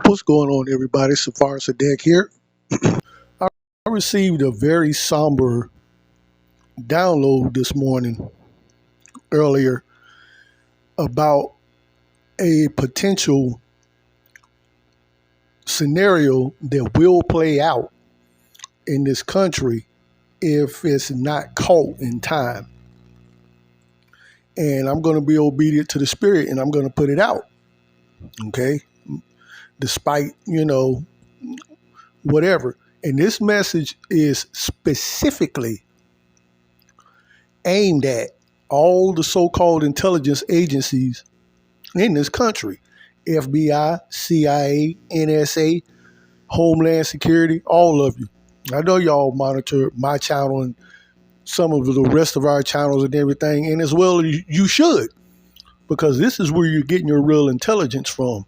What's going on, everybody? Safar Sadek here. I received a very somber download this morning earlier about a potential scenario that will play out in this country if it's not caught in time. And I'm going to be obedient to the spirit and I'm going to put it out. Okay? Despite, whatever. And this message is specifically aimed at all the so-called intelligence agencies in this country. FBI, CIA, NSA, Homeland Security, all of you. I know y'all monitor my channel and some of the rest of our channels and everything, and as well you should, because this is where you're getting your real intelligence from,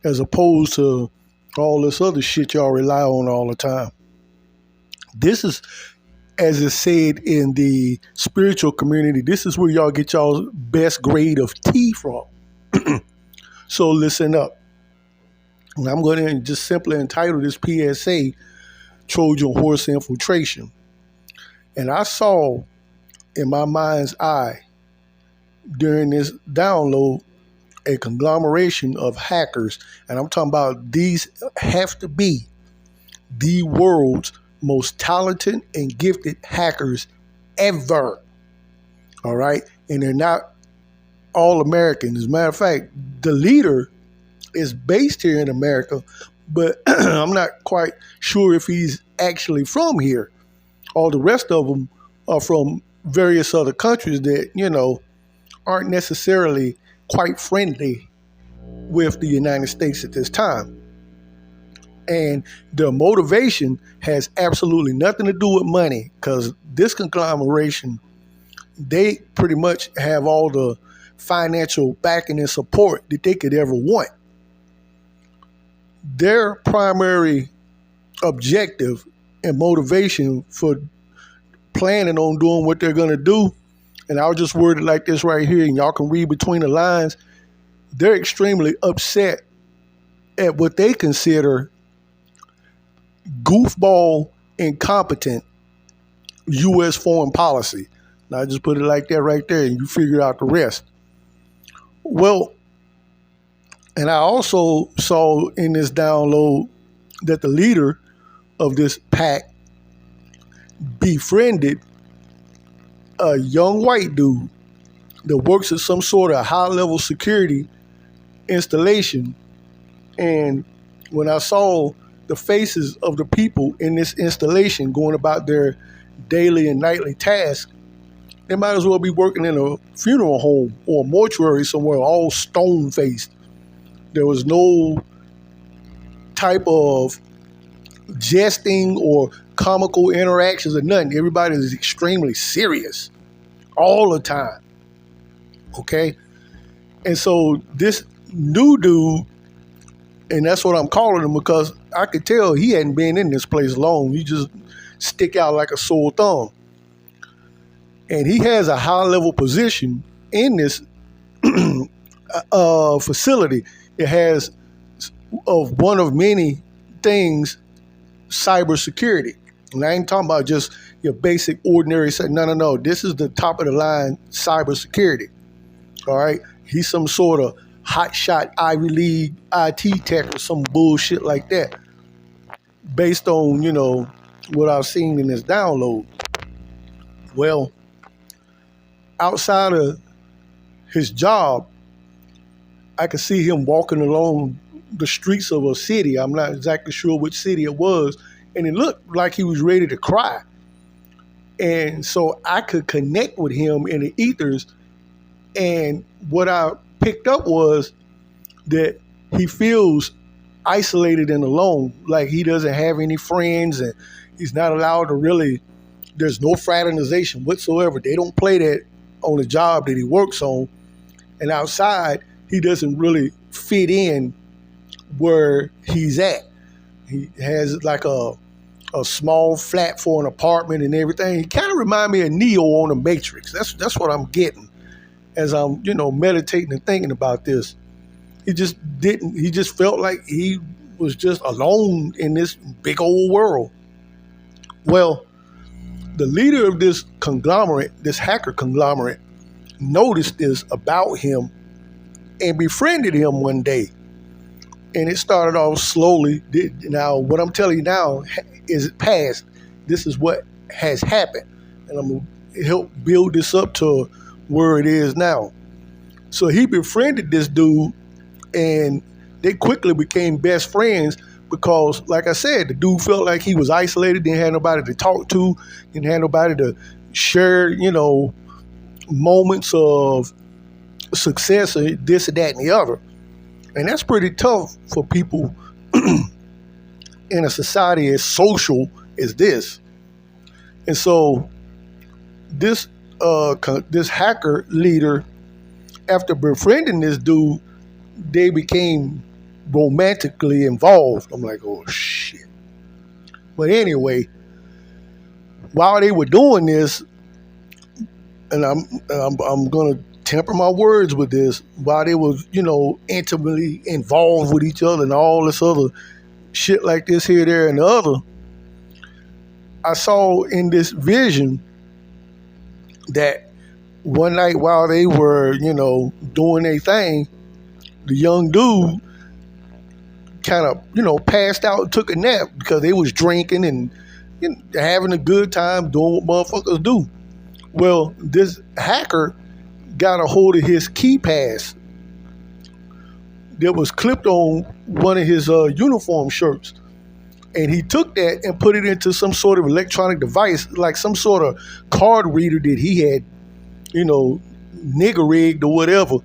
as opposed to all this other shit y'all rely on all the time. This is, as is said in the spiritual community, this is where y'all get y'all's best grade of tea from. So listen up. And I'm going to just simply entitle this PSA, Trojan Horse Infiltration. And I saw in my mind's eye during this download a conglomeration of hackers. And I'm talking about these have to be the world's most talented and gifted hackers ever. All right. And they're not all American. As a matter of fact, the leader is based here in America, but I'm not quite sure if he's actually from here. All the rest of them are from various other countries that, aren't necessarily quite friendly with the United States at this time. And their motivation has absolutely nothing to do with money, because this conglomeration, they pretty much have all the financial backing and support that they could ever want. Their primary objective and motivation for planning on doing what they're going to do, and I'll just word it like this right here, and y'all can read between the lines, they're extremely upset at what they consider goofball, incompetent U.S. foreign policy. Now, I just put it like that right there, and you figure out the rest. Well, and I also saw in this download that the leader of this pack befriended a young white dude that works at some sort of high-level security installation. And when I saw the faces of the people in this installation going about their daily and nightly tasks, they might as well be working in a funeral home or a mortuary somewhere, all stone-faced. There was no type of jesting or comical interactions or nothing. Everybody is extremely serious all the time. Okay? And so this new dude, and that's what I'm calling him, because I could tell he hadn't been in this place long. He just stick out like a sore thumb. And he has a high-level position in this facility. It has of one of many things, cybersecurity. And I ain't talking about just your basic ordinary. No. This is the top of the line cybersecurity. All right. He's some sort of hotshot Ivy League IT tech or some bullshit like that, based on, what I've seen in this download. Well, outside of his job, I could see him walking along the streets of a city. I'm not exactly sure which city it was. And it looked like he was ready to cry. And so I could connect with him in the ethers. And what I picked up was that he feels isolated and alone, like he doesn't have any friends and he's not allowed to really, there's no fraternization whatsoever. They don't play that on the job that he works on. And outside, he doesn't really fit in where he's at. He has like a small flat for an apartment and everything. He kind of reminds me of Neo on the Matrix. That's what I'm getting as I'm, meditating and thinking about this. He just didn't. He just felt like he was just alone in this big old world. Well, the leader of this conglomerate, this hacker conglomerate, noticed this about him and befriended him one day. And it started off slowly. Now, what I'm telling you now is past. This is what has happened. And I'm going to help build this up to where it is now. So he befriended this dude, and they quickly became best friends because, like I said, the dude felt like he was isolated, didn't have nobody to talk to, didn't have nobody to share, moments of success or this and that and the other. And that's pretty tough for people in a society as social as this. And so this hacker leader, after befriending this dude, they became romantically involved. I'm like, oh shit. But anyway, while they were doing this, and I'm gonna temper my words with this, while they was, intimately involved with each other and all this other shit like this here, there, and the other, I saw in this vision that one night while they were, doing their thing, the young dude kind of, passed out and took a nap because they was drinking and having a good time doing what motherfuckers do. Well, this hacker got a hold of his key pass that was clipped on one of his uniform shirts. And he took that and put it into some sort of electronic device, like some sort of card reader that he had, nigger rigged or whatever.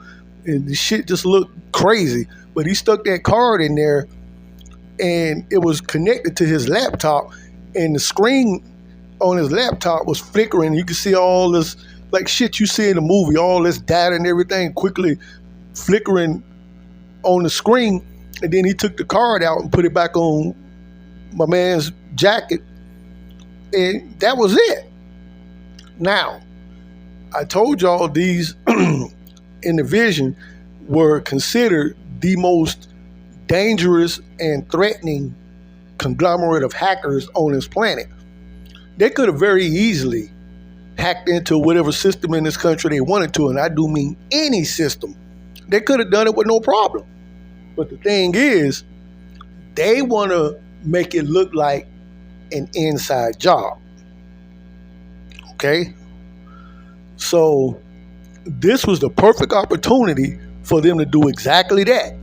And the shit just looked crazy. But he stuck that card in there, and it was connected to his laptop, and the screen on his laptop was flickering. You could see all this, like shit you see in the movie, all this data and everything quickly flickering on the screen. And then he took the card out and put it back on my man's jacket, and that was it. Now, I told y'all these in the vision were considered the most dangerous and threatening conglomerate of hackers on this planet. They could have very easily hacked into whatever system in this country they wanted to, and I do mean any system. They could have done it with no problem. But the thing is, they want to make it look like an inside job. Okay? So this was the perfect opportunity for them to do exactly that.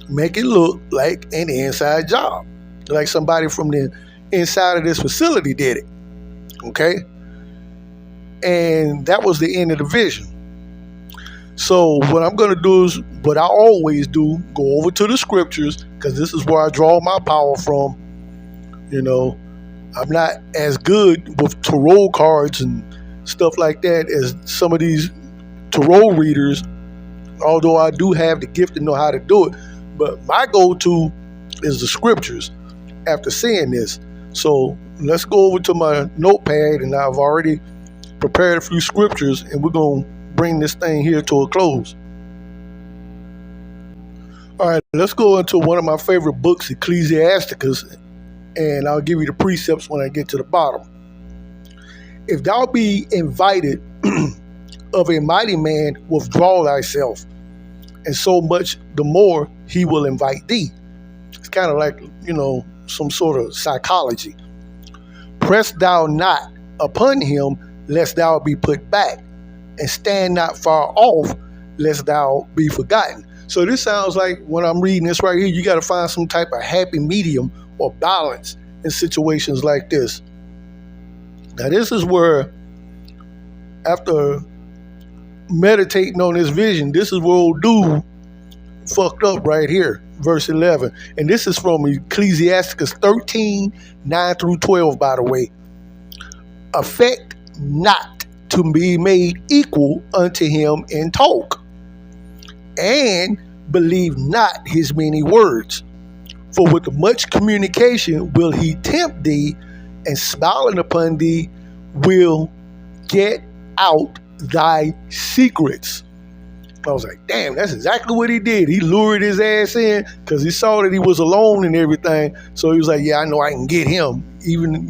Make it look like an inside job. Like somebody from the inside of this facility did it. Okay? And that was the end of the vision. So what I'm going to do is what I always do, go over to the scriptures, because this is where I draw my power from. I'm not as good with tarot cards and stuff like that as some of these tarot readers, although I do have the gift to know how to do it. But my go-to is the scriptures after seeing this. So let's go over to my notepad, and I've already prepared a few scriptures, and we're going to bring this thing here to a close. All right, let's go into one of my favorite books, Ecclesiasticus, and I'll give you the precepts when I get to the bottom. If thou be invited of a mighty man, withdraw thyself, and so much the more he will invite thee. It's kind of like, some sort of psychology. Press thou not upon him, lest thou be put back, and stand not far off, lest thou be forgotten. So this sounds like, when I'm reading this right here, you got to find some type of happy medium or balance in situations like this. Now this is where, after meditating on this vision, this is where old dude fucked up right here, verse 11. And this is from Ecclesiasticus 13, 9 through 12, by the way. Affect not to be made equal unto him in talk, and believe not his many words. For with much communication will he tempt thee, and smiling upon thee will get out thy secrets. I was like, damn, that's exactly what he did. He lured his ass in because he saw that he was alone and everything. So he was like, yeah, I know I can get him, even,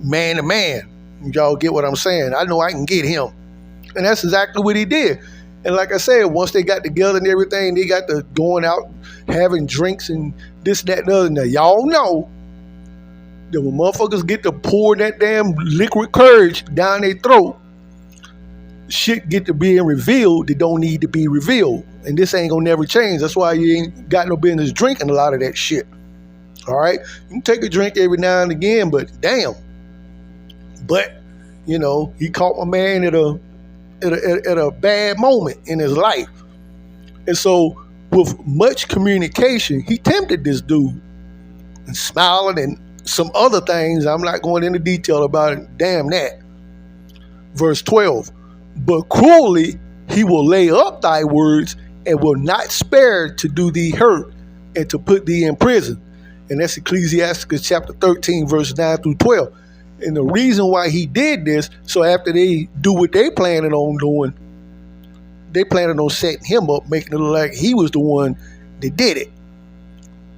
man to man. Y'all get what I'm saying? I know I can get him. And that's exactly what he did. And like I said, once they got together and everything, they got to going out, having drinks and this, that, and the other. Now, y'all know that when motherfuckers get to pour that damn liquid courage down their throat, shit get to being revealed that don't need to be revealed. And this ain't gonna never change. That's why you ain't got no business drinking a lot of that shit. All right? You can take a drink every now and again, but damn. But, he caught my man at a bad moment in his life. And so with much communication, he tempted this dude and smiling and some other things. I'm not going into detail about it. Damn that. Verse 12. But cruelly he will lay up thy words and will not spare to do thee hurt and to put thee in prison. And that's Ecclesiastes chapter 13, verse 9 through 12. And the reason why he did this, so after they do what they planning on doing, they planning on setting him up, making it look like he was the one that did it.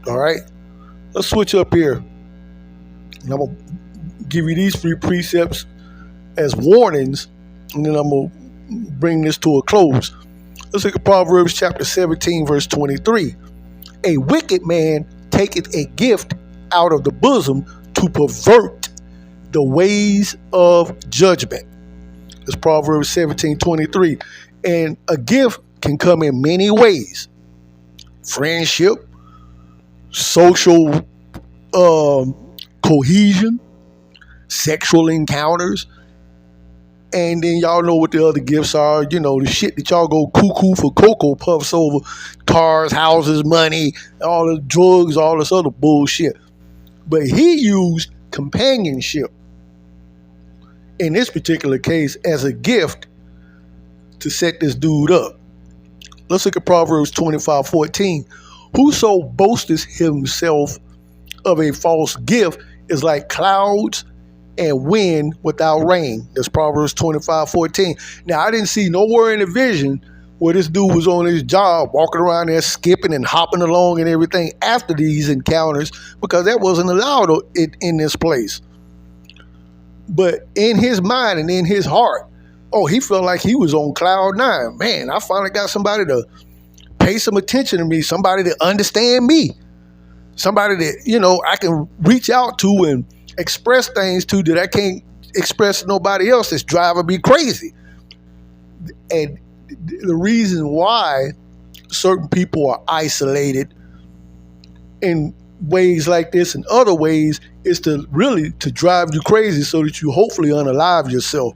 All right? Let's switch up here. And I'm going to give you these 3 precepts as warnings, and then I'm going to bring this to a close. Let's look at Proverbs chapter 17, verse 23. A wicked man taketh a gift out of the bosom to pervert the ways of judgment. It's Proverbs 17:23. And a gift can come in many ways. Friendship, social cohesion, sexual encounters, and then y'all know what the other gifts are. The shit that y'all go cuckoo for Cocoa Puffs over: cars, houses, money, all the drugs, all this other bullshit. But he used companionship in this particular case as a gift to set this dude up. Let's look at Proverbs 25:14. Whoso boasteth himself of a false gift is like clouds and wind without rain. That's Proverbs 25:14. Now, I didn't see nowhere in the vision where this dude was on his job, walking around there, skipping and hopping along and everything after these encounters, because that wasn't allowed in this place. But in his mind and in his heart, he felt like he was on cloud 9. Man, I finally got somebody to pay some attention to me, somebody to understand me, somebody that, I can reach out to and express things to that I can't express to nobody else that's driving me crazy. And the reason why certain people are isolated in ways like this and other ways is to drive you crazy so that you hopefully unalive yourself.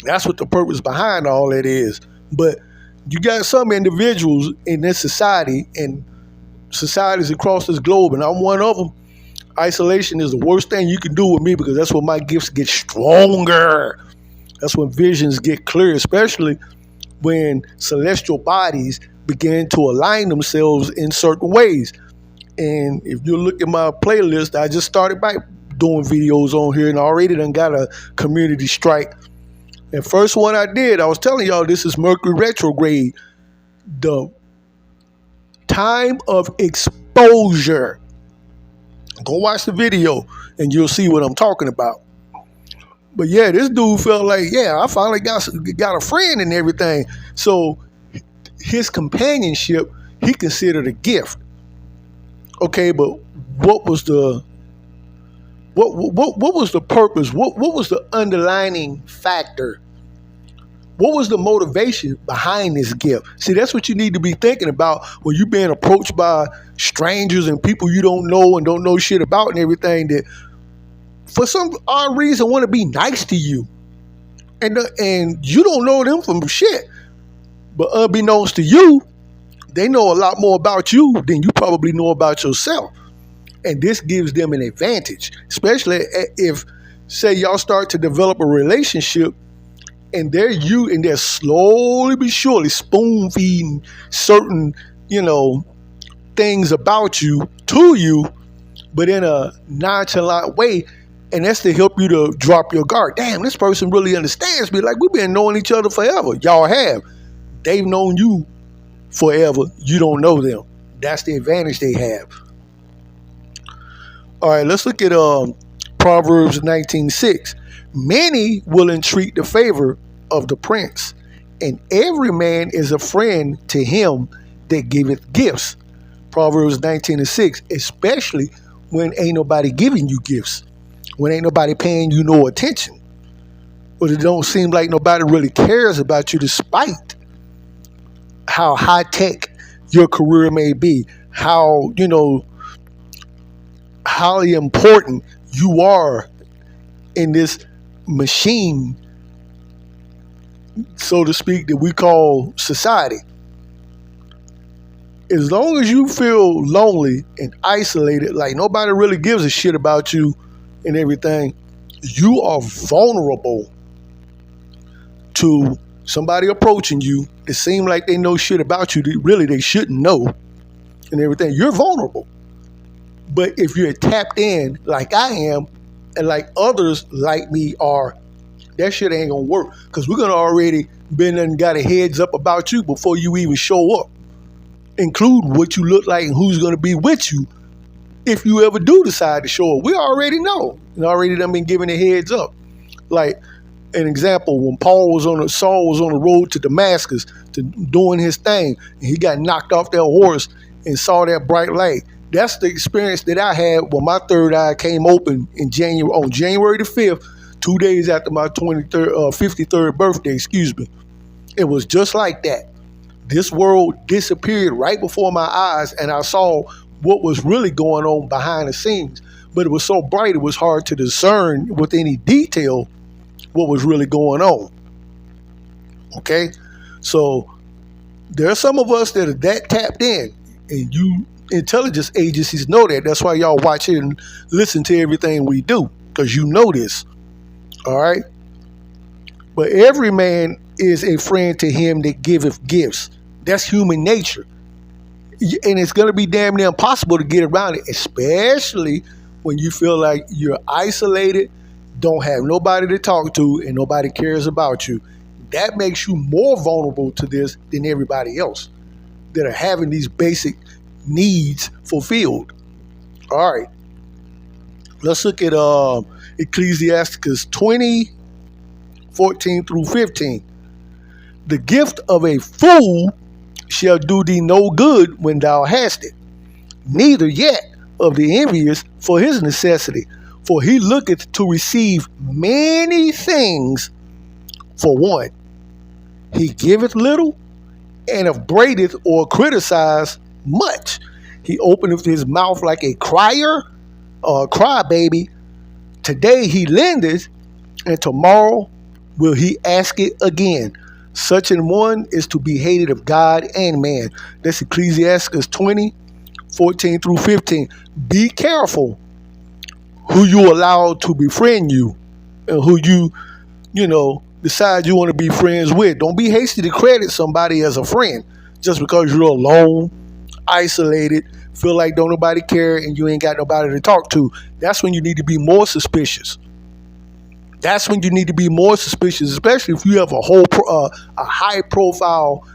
That's what the purpose behind all that is. But you got some individuals in this society and societies across this globe, and I'm one of them. Isolation is the worst thing you can do with me, because that's when my gifts get stronger. That's when visions get clear, especially when celestial bodies begin to align themselves in certain ways. And if you look at my playlist, I just started by doing videos on here and already done got a community strike. And first one I did, I was telling y'all, this is Mercury retrograde. The time of exposure. Go watch the video and you'll see what I'm talking about. But yeah, this dude felt like, I finally got a friend and everything. So his companionship, he considered a gift. Okay, but what was the purpose? What was the underlining factor? What was the motivation behind this gift? See, that's what you need to be thinking about when you're being approached by strangers and people you don't know and don't know shit about and everything, that for some odd reason want to be nice to you. And you don't know them from shit. But unbeknownst to you, they know a lot more about you than you probably know about yourself. And this gives them an advantage, especially if, say, y'all start to develop a relationship and they're slowly but surely spoon feeding certain, things about you to you, but in a nonchalant way. And that's to help you to drop your guard. Damn, this person really understands me. Like, we've been knowing each other forever. Y'all have. they've known you forever. You don't know them. That's the advantage they have. All right, let's look at Proverbs 19:6. Many will entreat the favor of the prince, and every man is a friend to him that giveth gifts. Proverbs 19:6, especially when ain't nobody giving you gifts, when ain't nobody paying you no attention, but it don't seem like nobody really cares about you despite how high tech your career may be, how, highly important you are in this machine, so to speak, that we call society. As long as you feel lonely and isolated, like nobody really gives a shit about you and everything, you are vulnerable to somebody approaching you. It seems like they know shit about you that really they shouldn't know and everything. You're vulnerable. But if you're tapped in like I am and like others like me are, that shit ain't gonna work, because we're gonna already been and got a heads up about you before you even show up, include what you look like and who's gonna be with you if you ever do decide to show up. We already know, and already done been given a heads up. Like an example, when Saul was on the road to Damascus to doing his thing, and he got knocked off that horse and saw that bright light. That's the experience that I had when my third eye came open on January the 5th, 2 days after my 53rd birthday, It was just like that. This world disappeared right before my eyes, and I saw what was really going on behind the scenes. But it was so bright, it was hard to discern with any detail what was really going on. Okay? So there are some of us that are that tapped in, and you intelligence agencies know that. That's why y'all watch it and listen to everything we do, because you know this. All right? But every man is a friend to him that giveth gifts. That's human nature. And it's going to be damn near impossible to get around it, especially when you feel like you're isolated, don't have nobody to talk to, and nobody cares about you. That makes you more vulnerable to this than everybody else that are having these basic needs fulfilled. All right. Let's look at Ecclesiasticus 20:14 through 15. The gift of a fool shall do thee no good when thou hast it, neither yet of the envious for his necessity. For he looketh to receive many things for one. He giveth little, and upbraideth or criticizeth much. He openeth his mouth like a crier or a crybaby. Today he lendeth, and tomorrow will he ask it again. Such an one is to be hated of God and man. That's Ecclesiasticus 20:14 through 15. Be careful who you allow to befriend you and who you decide you want to be friends with. Don't be hasty to credit somebody as a friend just because you're alone, isolated, feel like don't nobody care, and you ain't got nobody to talk to. That's when you need to be more suspicious. That's when you need to be more suspicious, especially if you have a high-profile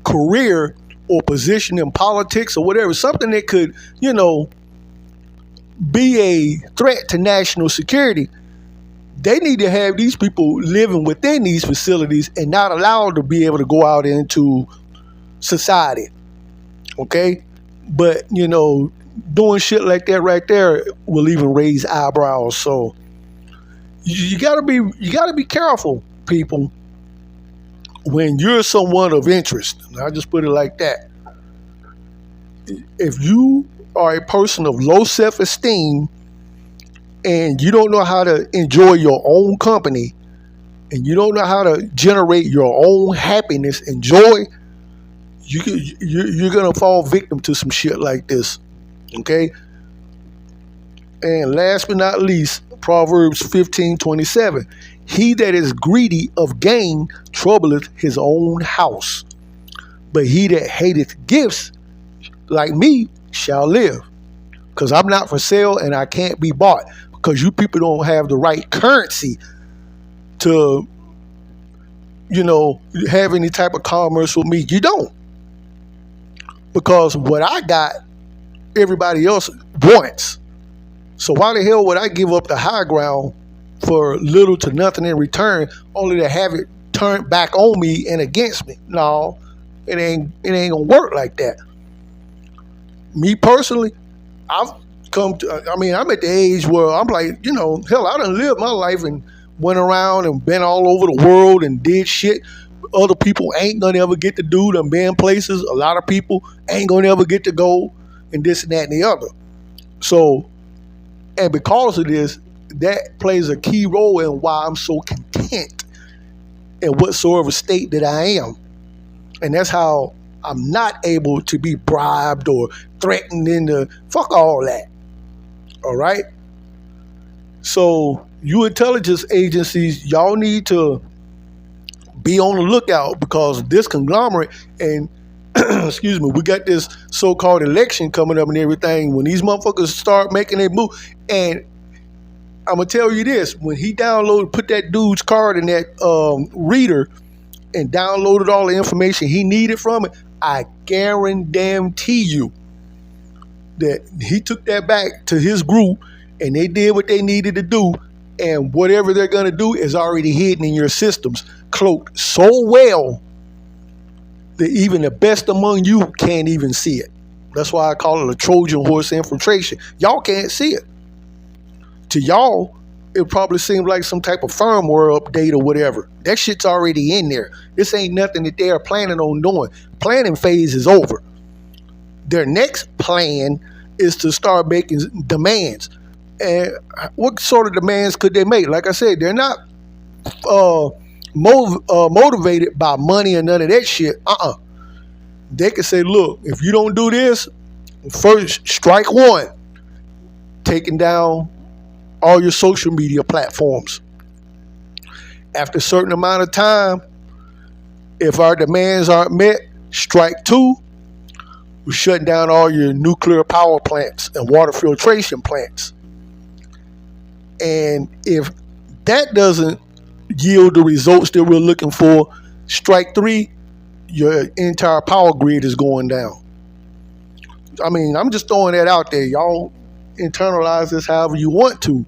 career or position in politics or whatever, something that could, be a threat to national security. They need to have these people living within these facilities and not allowed to be able to go out into society. Okay? But, doing shit like that right there will even raise eyebrows. So you gotta be careful, people, when you're someone of interest. I'll just put it like that. If you are a person of low self-esteem and you don't know how to enjoy your own company and you don't know how to generate your own happiness and joy, you're gonna fall victim to some shit like this. Okay? And last but not least, Proverbs 15:27. He that is greedy of gain troubleth his own house, but he that hateth gifts like me shall live. Because I'm not for sale and I can't be bought, because you people don't have the right currency to have any type of commerce with me. You don't. Because what I got, everybody else wants. So why the hell would I give up the high ground for little to nothing in return, only to have it turned back on me and against me? No, it ain't gonna work like that. Me personally, I'm at the age where I'm like, hell, I done lived my life and went around and been all over the world and did shit other people ain't gonna ever get to do. Done been places a lot of people ain't gonna ever get to go, and this and that and the other. So, and because of this, that plays a key role in why I'm so content in whatsoever state that I am. And that's how I'm not able to be bribed or threatened into fuck all that. All right? So you intelligence agencies, y'all need to be on the lookout, because this conglomerate and excuse me, we got this so-called election coming up and everything. When these motherfuckers start making their move, and I'm gonna tell you this: when he put that dude's card in that reader and downloaded all the information he needed from it, I guarantee you that he took that back to his group and they did what they needed to do, and whatever they're gonna do is already hidden in your systems, cloaked so well that even the best among you can't even see it. That's why I call it a Trojan horse infiltration. Y'all can't see it. To y'all, it probably seems like some type of firmware update or whatever. That shit's already in there. This ain't nothing that they are planning on doing. Planning phase is over. Their next plan is to start making demands. And what sort of demands could they make? Like I said, they're not motivated by money and none of that shit. They can say, look, if you don't do this, first strike one, taking down all your social media platforms. After a certain amount of time, if our demands aren't met, strike two, we're shutting down all your nuclear power plants and water filtration plants. And if that doesn't yield the results that we're looking for, strike three, your entire power grid is going down. I mean, I'm just throwing that out there. Y'all internalize this however you want to.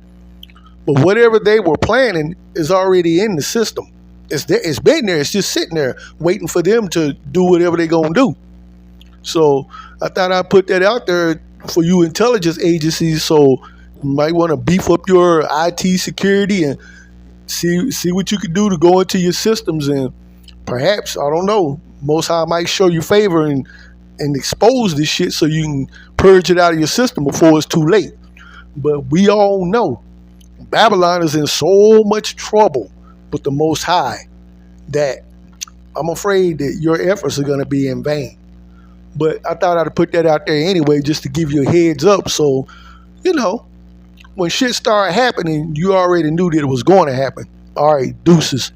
But whatever they were planning is already in the system. It's been there. It's just sitting there waiting for them to do whatever they're going to do. So I thought I'd put that out there for you intelligence agencies, so you might want to beef up your IT security and see what you can do to go into your systems, and perhaps, I don't know, Most High might show you favor and expose this shit so you can purge it out of your system before it's too late. But we all know Babylon is in so much trouble with the Most High that I'm afraid that your efforts are going to be in vain. But I thought I'd put that out there anyway, just to give you a heads up. So, when shit started happening, you already knew that it was going to happen. All right, deuces.